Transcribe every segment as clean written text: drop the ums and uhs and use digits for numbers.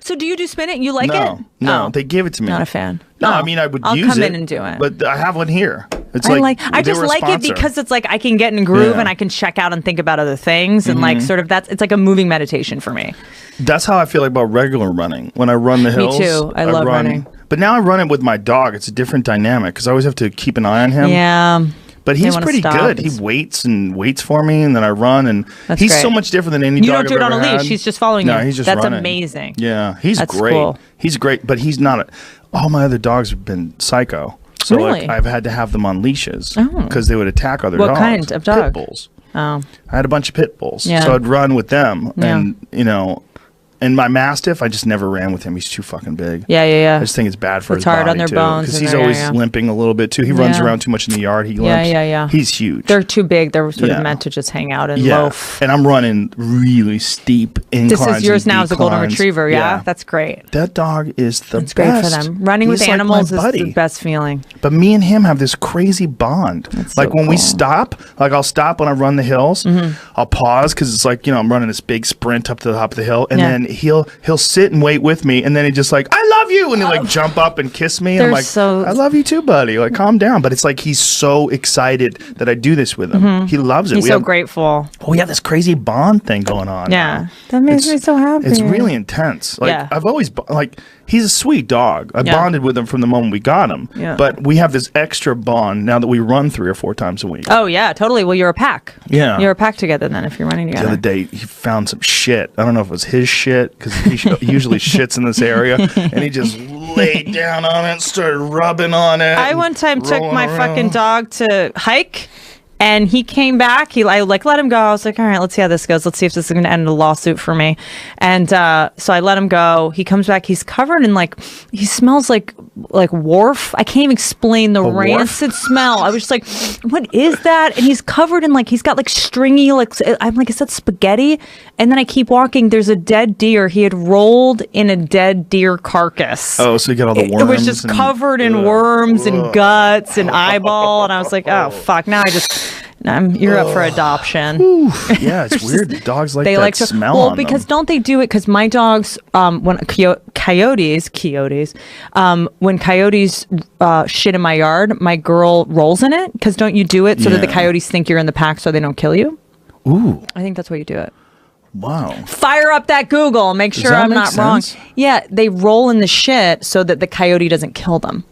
So do you do spin it? You like it? No, they gave it to me. Not a fan. No, I mean I would I'll use it. come in and do it. But I have one here. It's I just like it because it's like I can get in a groove and I can check out and think about other things and like sort of it's like a moving meditation for me. That's how I feel like about regular running. When I run the hills. Me too. I love running. But now I run it with my dog. It's a different dynamic because I always have to keep an eye on him. Yeah. But he's pretty good. He waits for me, and then I run, and he's so much different than any dog I've ever had. You don't do it on a leash. He's just following you. No, he's just running. That's amazing. Yeah, he's great. Cool. He's great, but he's not. All my other dogs have been psycho. So like, I've had to have them on leashes because they would attack other dogs. What kind of dog? Pit bulls. Oh. I had a bunch of pit bulls. Yeah. So I'd run with them, and and my Mastiff, I just never ran with him. He's too fucking big. Yeah. I just think it's bad for his hard body on their too, bones. because he's always limping a little bit too. He runs around too much in the yard. He limps. Yeah. He's huge. They're too big. They're sort of meant to just hang out and loaf. And I'm running really steep inclines. This is yours now as a golden retriever. Yeah, that's great. That dog is the best. It's great for them. Running with animals is the best feeling. But me and him have this crazy bond. That's like so when cool. we stop, like I'll stop when I run the hills. I'll pause because it's like I'm running this big sprint up to the top of the hill, and then he'll sit and wait with me, and then he just like, I love you, and he'll like jump up and kiss me, and I'm like, I love you too, buddy. Like, calm down. But it's like he's so excited that I do this with him. He loves it. He's so grateful. We have this crazy bond thing going on. Yeah, that makes me so happy. It's really intense. Like I've always like. He's a sweet dog. I bonded with him from the moment we got him. Yeah. But we have this extra bond now that we run 3 or 4 times a week. Oh, yeah, totally. Well, you're a pack. Yeah. You're a pack together then if you're running together. The other day, he found some shit. I don't know if it was his shit, because he usually shits in this area. And he just laid down on it and started rubbing on it. I one time took my fucking dog to hike. And he came back. I let him go. I was like, all right, let's see how this goes. Let's see if this is going to end in a lawsuit for me. And so I let him go. He comes back. He's covered in he smells like wharf. I can't even explain the rancid smell. I was just like, what is that? And he's covered in he's got stringy, I'm like, is that spaghetti? And then I keep walking. There's a dead deer. He had rolled in a dead deer carcass. Oh, so you got all the worms. It was just covered in worms and guts and eyeball. And I was like, oh, fuck. Now you're up for adoption. Yeah, it's weird. Dogs like they that smell on them. Because don't they do it? Because my dogs, when coyotes, when coyotes shit in my yard, my girl rolls in it. Because don't you do it so that the coyotes think you're in the pack so they don't kill you? Ooh. I think that's why you do it. Wow. Fire up that Google. Make sure I'm not wrong. Yeah, they roll in the shit so that the coyote doesn't kill them.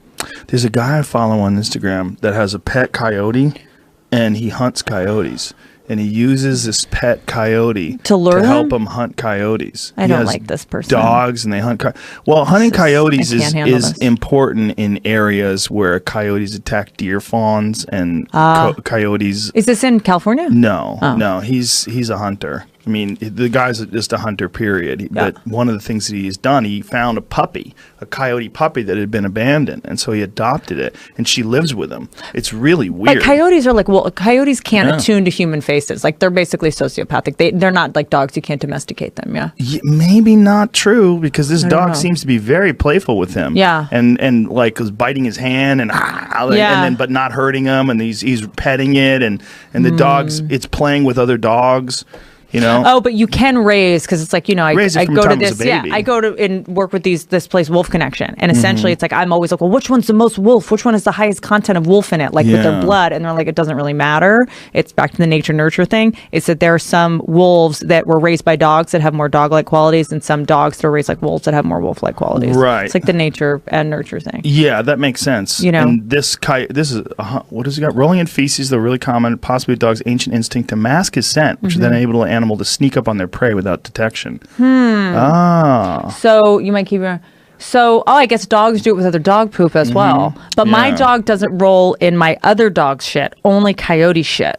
There's a guy I follow on Instagram that has a pet coyote. And he hunts coyotes, and he uses this pet coyote to help him hunt coyotes. I don't like this person. Dogs, and they hunt. Hunting coyotes is important in areas where coyotes attack deer fawns and coyotes. Is this in California? No, he's a hunter. I mean, the guy's just a hunter, period. But one of the things that he's done, he found a coyote puppy that had been abandoned, and so he adopted it, and she lives with him. It's really weird. But coyotes are coyotes can't attune to human faces. They're basically sociopathic. They're not like dogs. You can't domesticate them, maybe not true, because this dog seems to be very playful with him. Yeah. And was biting his hand, and then but not hurting him, and he's petting it, and the dog's, it's playing with other dogs. Oh, but you can raise, because it's I go to this. I go to and work with this place, Wolf Connection, and essentially it's I'm always like, well, which one's the most wolf? Which one has the highest content of wolf in it? With their blood, and they're like, it doesn't really matter. It's back to the nature nurture thing. It's that there are some wolves that were raised by dogs that have more dog-like qualities, and some dogs that are raised like wolves that have more wolf-like qualities. Right. It's like the nature and nurture thing. Yeah, that makes sense. And this is what has he got? Rolling in feces, though really common, possibly a dog's ancient instinct to mask his scent, which is then able to animal to sneak up on their prey without detection. So you might keep your... So, I guess dogs do it with other dog poop as well. But my dog doesn't roll in my other dog's shit, only coyote shit.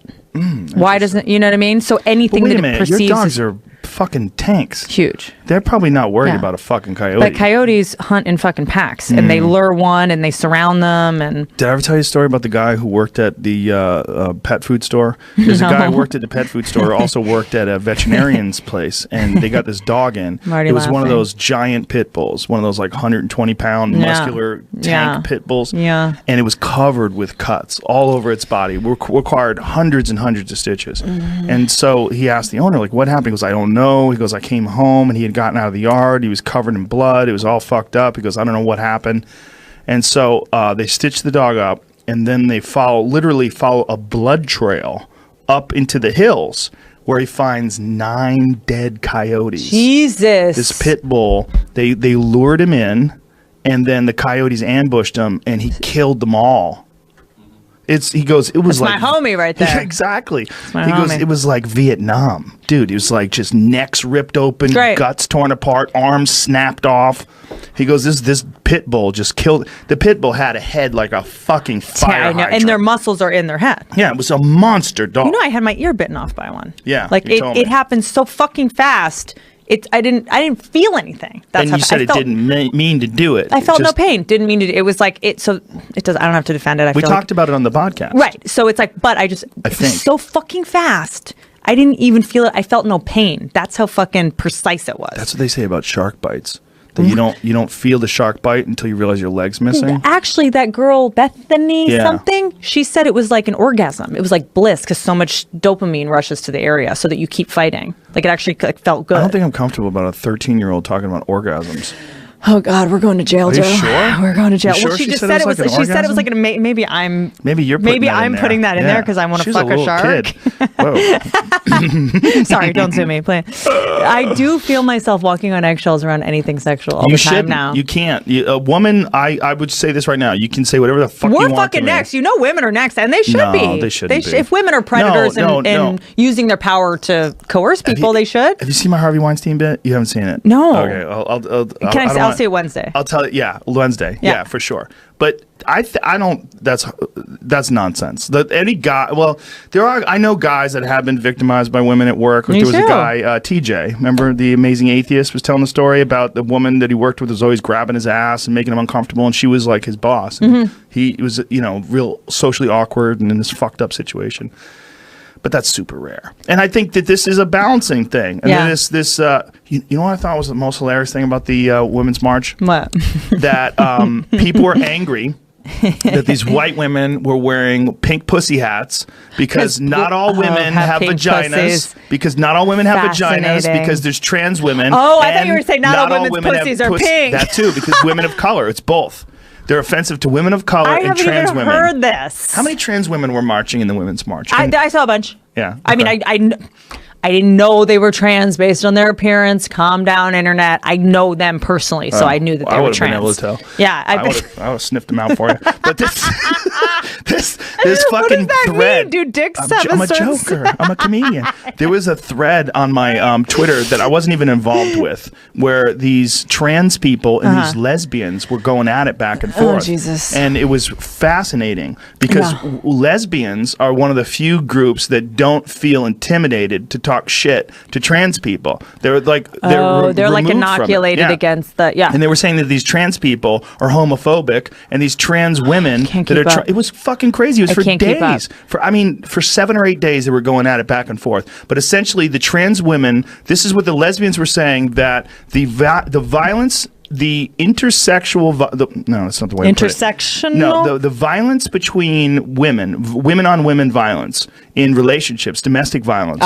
Why doesn't... You know what I mean? So anything that it perceives... Your dogs are fucking tanks. Huge. They're probably not worried about a fucking coyote. But coyotes hunt in fucking packs, and they lure one, and they surround them, and... Did I ever tell you a story about the guy who worked at the pet food store? There's a guy who worked at the pet food store, also worked at a veterinarian's place, and they got this dog in. It was one of those giant pit bulls, one of those 120-pound muscular tank pit bulls. Yeah. And it was covered with cuts all over its body. Required hundreds and hundreds of stitches. And so he asked the owner, what happened? He goes, I don't don't know. He goes, I came home and he had gotten out of the yard. He was covered in blood. It was all fucked up. He goes, I don't know what happened. And so they stitch the dog up, and then they literally follow a blood trail up into the hills where he finds 9 dead coyotes. Jesus. This pit bull, they lured him in, and then the coyotes ambushed him, and he killed them all. He goes, it was That's like my homie right there. Exactly. He homie. goes, it was like Vietnam, dude. It was like just necks ripped open, Great. guts torn apart, arms snapped off. He goes, this pit bull just killed. The pit bull had a head like a fucking fire hydrant. And their muscles are in their head. Yeah, it was a monster dog. You know, I had my ear bitten off by one. Yeah, like you told me. it happened so fucking fast. I didn't feel anything. That's and how you said it didn't mean to do it. I felt no pain. Didn't mean to. It was like it. So it does. I don't have to defend it. We talked about it on the podcast, right? So it's like, but I think so fucking fast. I didn't even feel it. I felt no pain. That's how fucking precise it was. That's what they say about shark bites. That you don't feel the shark bite until you realize your leg's missing. Actually, that girl Bethany something, she said it was like an orgasm. It was like bliss because so much dopamine rushes to the area so that you keep fighting. Like it actually felt good. I don't think I'm comfortable about a 13-year-old talking about orgasms. Oh God, we're going to jail, Are Joe. you sure? We're going to jail. You well, sure she just said it was. She said it was like an. Maybe I'm. Maybe you're. Maybe I'm putting that in there because I want to fuck a shark. Whoa. Sorry, don't sue me, please. I do feel myself walking on eggshells around anything sexual all the time now. You can't. A woman. I would say this right now. You can say whatever the fuck you want. We're fucking next. You know, women are next, and they should be. No, they shouldn't be. If women are predators and using their power to coerce people, they should. Have you seen my Harvey Weinstein bit? You haven't seen it. No. Okay. I'll see it Wednesday. I'll tell you. Yeah, Wednesday. Yeah, for sure. But I don't. That's nonsense. Any guy. Well, I know guys that have been victimized by women at work. There was a guy, TJ. Remember the Amazing Atheist was telling the story about the woman that he worked with was always grabbing his ass and making him uncomfortable, and she was like his boss. And he was, real socially awkward and in this fucked up situation. But that's super rare. And I think that this is a balancing thing. And this you know what I thought was the most hilarious thing about the Women's March? What? That people were angry that these white women were wearing pink pussy hats because not all women have vaginas. Pussies. Because not all women have vaginas because there's trans women. Oh, I thought you were saying not all women's pussies are pink. That too, because women of color. It's both. They're offensive to women of color and trans women. I haven't even heard this. How many trans women were marching in the Women's March? I saw a bunch. Yeah. Okay. I mean, I didn't know they were trans based on their appearance. Calm down, internet. I know them personally, so I knew that they were trans. I would have been able to tell. Yeah, I would have sniffed them out for you. But this fucking what does that thread. Mean? Do dicks I'm a joker. I'm a comedian. There was a thread on my Twitter that I wasn't even involved with, where these trans people and these lesbians were going at it back and forth. Oh, Jesus. And it was fascinating because lesbians are one of the few groups that don't feel intimidated to talk shit to trans people. They're like they're like inoculated against the And they were saying that these trans people are homophobic and these trans women that are it was fucking crazy. It was for days. For 7 or 8 days they were going at it back and forth. But essentially the trans women, this is what the lesbians were saying, that the violence, the intersexual no, that's not the way intersectional. No, the violence between women on women violence in relationships, domestic violence.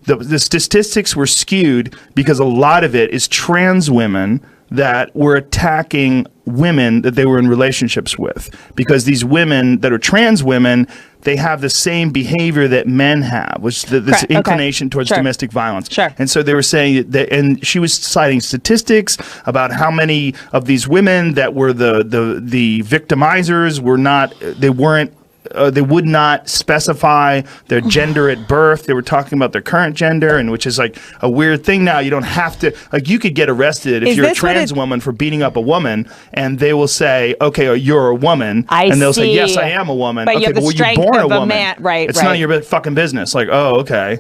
The statistics were skewed because a lot of it is trans women that were attacking women that they were in relationships with, because these women that are trans women, they have the same behavior that men have, which is this inclination towards domestic violence. And so they were saying that, and she was citing statistics about how many of these women that were the victimizers were not, they would not specify their gender at birth. They were talking about their current gender, and which is like a weird thing now. You don't have to, like, you could get arrested if you're a trans woman for beating up a woman, and they will say, okay, you're a woman. And they'll say, yes, I am a woman. But okay, but were you born a woman? It's none of your fucking business. Like, oh, okay.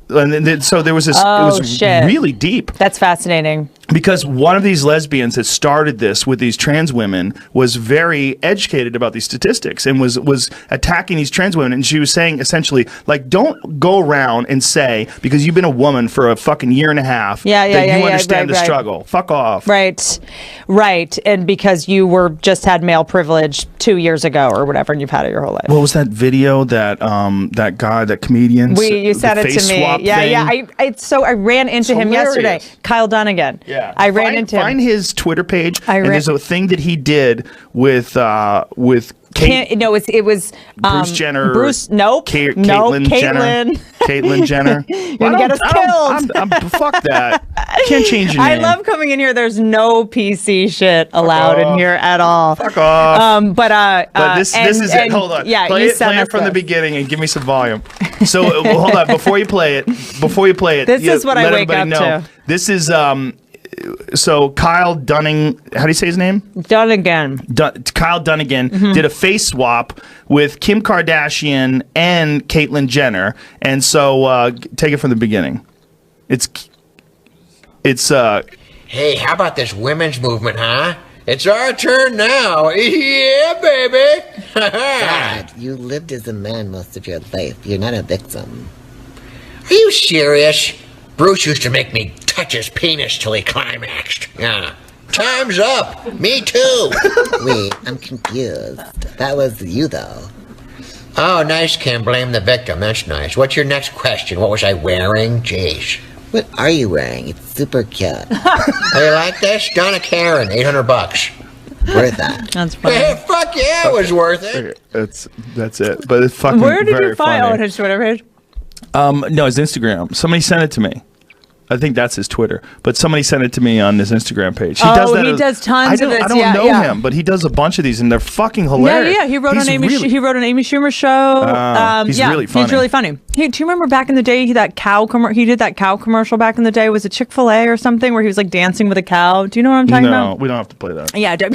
And then, so there was this, it was really deep. That's fascinating. because one of these lesbians that started this with these trans women was very educated about these statistics and was attacking these trans women. And she was saying essentially, like, don't go around and say, because you've been a woman for a fucking year and a half, that you understand the struggle. Fuck off. Right. And because you just had male privilege 2 years ago or whatever, and you've had it your whole life. What was that video that that comedian? You sent it to me. I ran into him yesterday. Kyle Dunnigan. Yeah. I ran into him. Find his Twitter page. And there's a thing that he did with Kate. It was Bruce Jenner. Caitlyn Jenner. You're gonna get us killed. Fuck that. Can't change your name. I love coming in here. There's no PC shit allowed in here at all. Fuck off. But this is it. Hold on. Yeah, play it from the beginning and give me some volume. So hold on. Before you play it, this is what I wake up to. This is so Kyle Dunning, how do you say his name? Dunnigan. Kyle Dunnigan did a face swap with Kim Kardashian and Caitlyn Jenner, and so take it from the beginning. It's Hey, how about this women's movement, huh? It's our turn now. Yeah, baby. God, you lived as a man most of your life. You're not a victim. Are you serious? Bruce used to make me touch his penis till he climaxed. Yeah. Time's up. Me too. Wait, I'm confused. That was you, though. Oh, nice, Kim. Blame the victim. That's nice. What's your next question? What was I wearing? Jeez. What are you wearing? It's super cute. How you like this? Donna Karen, $800. Worth that. That's funny. Hey, fuck yeah, it was worth it. That's it. But it's fucking Where did you find? funny. Oh, his Twitter page. No, his Instagram. Somebody sent it to me. I think that's his Twitter, but somebody sent it to me on his Instagram page. He does tons of this. I don't know him, but he does a bunch of these, and they're fucking hilarious. Yeah. He wrote on Amy Schumer show. He's really funny. He's really funny. Hey, do you remember back in the day he did that cow commercial back in the day? Was it Chick-fil-A or something where he was like dancing with a cow? Do you know what I'm talking about? No, we don't have to play that. Yeah, I'm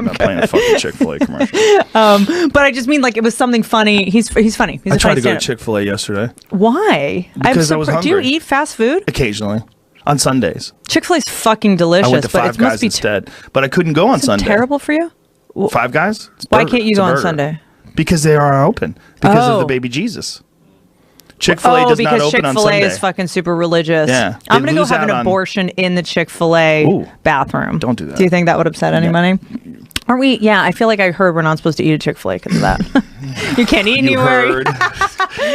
not playing a fucking Chick-fil-A commercial. But I just mean like it was something funny. He's funny. I tried to go to Chick-fil-A yesterday. Why? Because I was hungry. Do you eat fast food? Occasionally. On Sundays. Chick-fil-A is fucking delicious. I went to Five Guys instead, but I couldn't go on Sunday. Terrible for you? Five Guys? Why can't you go on Sunday? Because they are open. Because of the baby Jesus. Chick-fil-A does not open on Sunday. Chick-fil-A is fucking super religious. Yeah. I'm going to go have an abortion in the Chick-fil-A bathroom. Don't do that. Do you think that would upset anybody? Aren't we? Yeah, I feel like I heard we're not supposed to eat at Chick-fil-A because of that. You can't eat anywhere. You heard.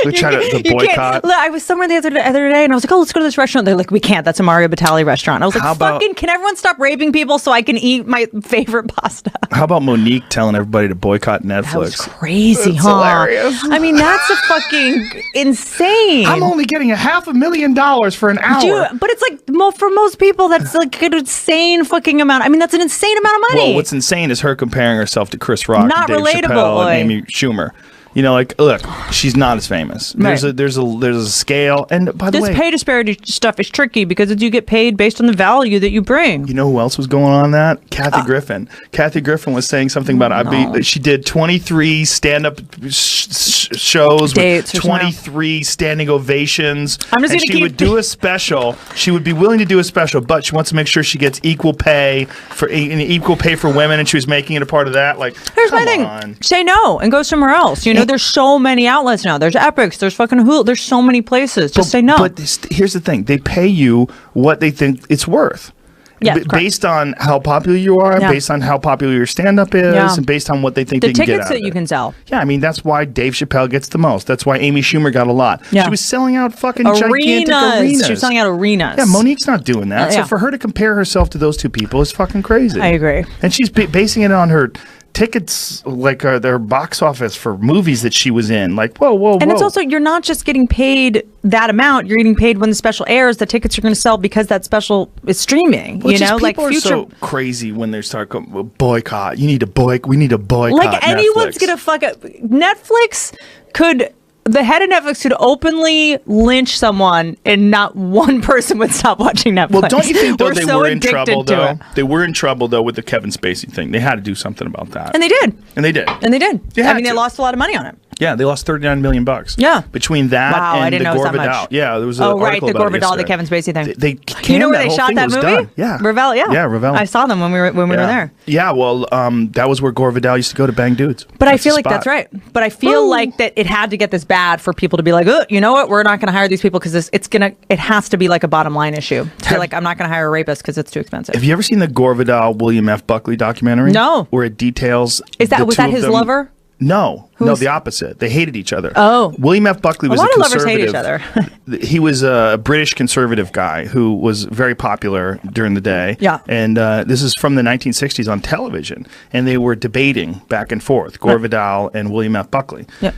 We tried to boycott. Look, I was somewhere the other day and I was like, oh, let's go to this restaurant. They're like, we can't. That's a Mario Batali restaurant. I was like, can everyone stop raping people so I can eat my favorite pasta? How about Monique telling everybody to boycott Netflix? That was crazy, That's hilarious. I mean, that's a fucking insane. I'm only getting $500,000 for an hour. Dude, but it's like, for most people, that's like an insane fucking amount. I mean, that's an insane amount of money. Well, what's insane is her comparing herself to Chris Rock, not and Dave relatable, Chappelle, and Amy Schumer. You know, like, look, she's not as famous. There's a scale, and by the way, this pay disparity stuff is tricky because you get paid based on the value that you bring. You know who else was going on that? Kathy Griffin. Kathy Griffin was saying something about she did 23 stand-up shows with 23 standing ovations. And she would do a special. She would be willing to do a special, but she wants to make sure she gets equal pay for women, and she was making it a part of that. Like, here's my thing: say no and go somewhere else. You know, there's so many outlets now. There's Epics. There's fucking Hulu. There's so many places. Just say no. But here's the thing: they pay you what they think it's worth. Yeah, based on how popular you are, based on how popular your stand-up is, and based on what they think they can get out of it. The tickets that you can sell. Yeah, I mean, that's why Dave Chappelle gets the most. That's why Amy Schumer got a lot. Yeah. She was selling out fucking gigantic arenas. She was selling out arenas. Yeah, Monique's not doing that. So for her to compare herself to those two people is fucking crazy. I agree. And she's basing it on her tickets, like their box office for movies that she was in. Like, whoa. And it's also, you're not just getting paid that amount. You're getting paid when the special airs. The tickets are going to sell because that special is streaming. Well, people are so crazy when they start boycott. We need to boycott. Like anyone's going to fuck up. Netflix could. The head of Netflix could openly lynch someone and not one person would stop watching Netflix. Well, don't you think, though, they were in trouble, though? They were in trouble, though, with the Kevin Spacey thing. They had to do something about that. And they did. And they did. And they did. I mean, they lost a lot of money on it. Yeah, they lost $39 million. Yeah. Between that and the Gore Vidal. Yeah, there was an article the Gore about it Vidal, the yesterday. Kevin Spacey thing. They you know where they whole shot thing that was movie? done. Yeah. Ravel, yeah. Yeah, Ravel. I saw them when we were there. Yeah, well, that was where Gore Vidal used to go to bang dudes. But I feel like that's right. But I feel like that it had to get this bad for people to be like, oh, you know what? We're not going to hire these people because it has to be like a bottom line issue. To be like, I'm not going to hire a rapist because it's too expensive. Have you ever seen the Gore Vidal William F. Buckley documentary? No. Where it details was that his lover? No, the opposite. They hated each other. Oh. William F. Buckley was a lot a of lovers conservative. hate each other. He was a British conservative guy who was very popular during the day. Yeah. And this is from the 1960s on television. And they were debating back and forth, Gore Vidal and William F. Buckley. Yep.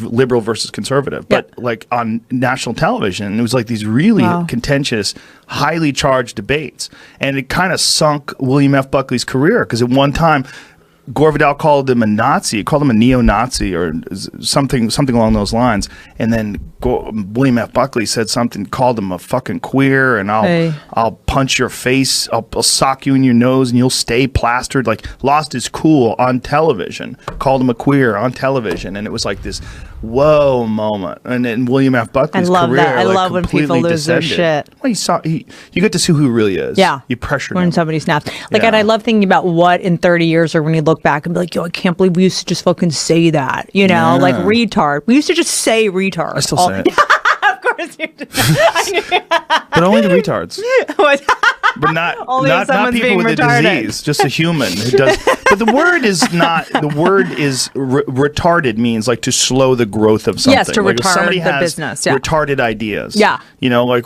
Liberal versus conservative. Yep. But like on national television, it was like these really contentious, highly charged debates. And it kind of sunk William F. Buckley's career because at one time, Gore Vidal called him a Nazi, called him a neo-Nazi or something along those lines. And then William F. Buckley said something, called him a fucking queer, and I'll punch your face, I'll sock you in your nose, and you'll stay plastered. Like, lost his cool on television, called him a queer on television, and it was like this whoa moment. And then William F. Buckley's career, that. I love when people lose their shit. Well, you get to see who he really is. Yeah, you pressured when him. somebody snaps. And I love thinking about what in 30 years or when you look back and be like, yo, I can't believe we used to just fucking say that. You know, like retard. We used to just say retard. I still say it. Of course you do. But only the retards. But not people with a disease, just a human who does. But the word is not. The word is retarded means like to slow the growth of something. Yes, to like retard if somebody the has business. Yeah. retarded ideas. Yeah. You know, like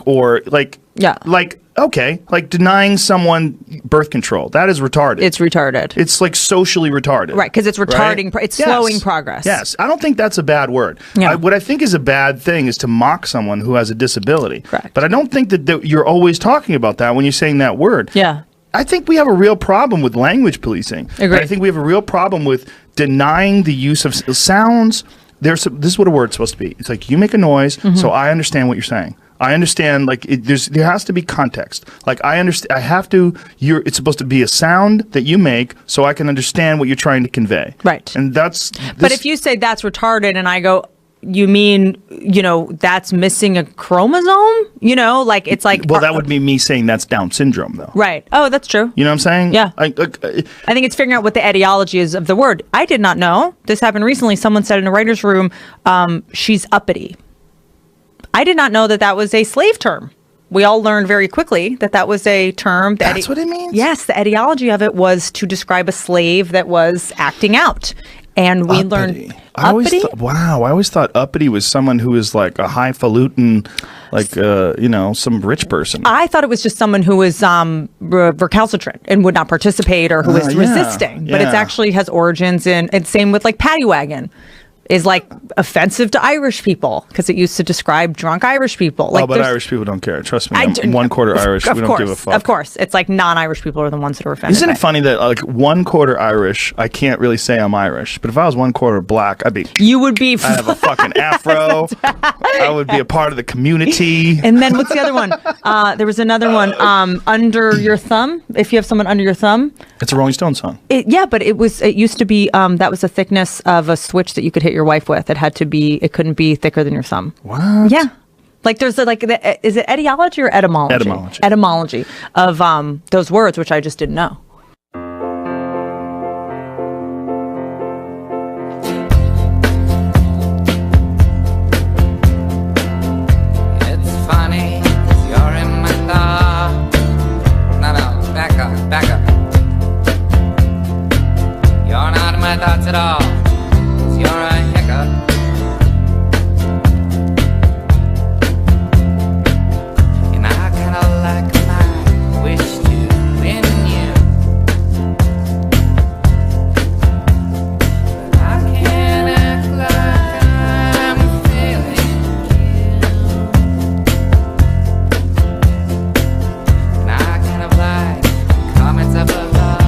denying someone birth control. That is retarded. It's retarded. It's like socially retarded. Right, because it's retarding. Right? It's slowing progress. Yes, I don't think that's a bad word. Yeah. What I think is a bad thing is to mock someone who has a disability. Correct. But I don't think that you're always talking about that when you're saying that word. Yeah. I think we have a real problem with language policing. Agreed. I think we have a real problem with denying the use of sounds. This is what a word's supposed to be. It's like you make a noise, so I understand what you're saying. I understand. Like there has to be context. Like I understand. I have to. It's supposed to be a sound that you make, so I can understand what you're trying to convey. Right. And that's. But if you say that's retarded, and I go, you mean, that's missing a chromosome? Like it's like. Well, that would be me saying that's Down syndrome, though. Right. Oh, that's true. You know what I'm saying? Yeah. I think it's figuring out what the etiology is of the word. I did not know. This happened recently. Someone said in a writer's room, she's uppity. I did not know that was a slave term. We all learned very quickly that was a term. That's what it means? Yes, the etiology of it was to describe a slave that was acting out. And we learned I always thought uppity was someone who is like a highfalutin, like some rich person. I thought it was just someone who was recalcitrant and would not participate or who was resisting. But it actually has origins in, and same with like paddy wagon. Is like offensive to Irish people because it used to describe drunk Irish people. Like, but Irish people don't care. Trust me, I'm 1/4 Irish. We don't give a fuck. Of course, it's like non-Irish people are the ones that are offended. Isn't it funny that like 1/4 Irish, I can't really say I'm Irish, but if I was 1/4 black, I'd be. You would be. I have a fucking afro. I would be a part of the community. And then what's the other one? There was another one. Under your thumb. If you have someone under your thumb. It's a Rolling Stones song. But it used to be that was the thickness of a switch that you could hit your wife with. It couldn't be thicker than your thumb. What? Yeah. Like there's is it etiology or etymology? Etymology of those words, which I just didn't know. It's funny, you're in my thoughts. No, back up. You're not in my thoughts at all. You're a hiccup. And I kinda like I wish to win you. But I can't act like I'm feeling you. And I kind of like comments up above.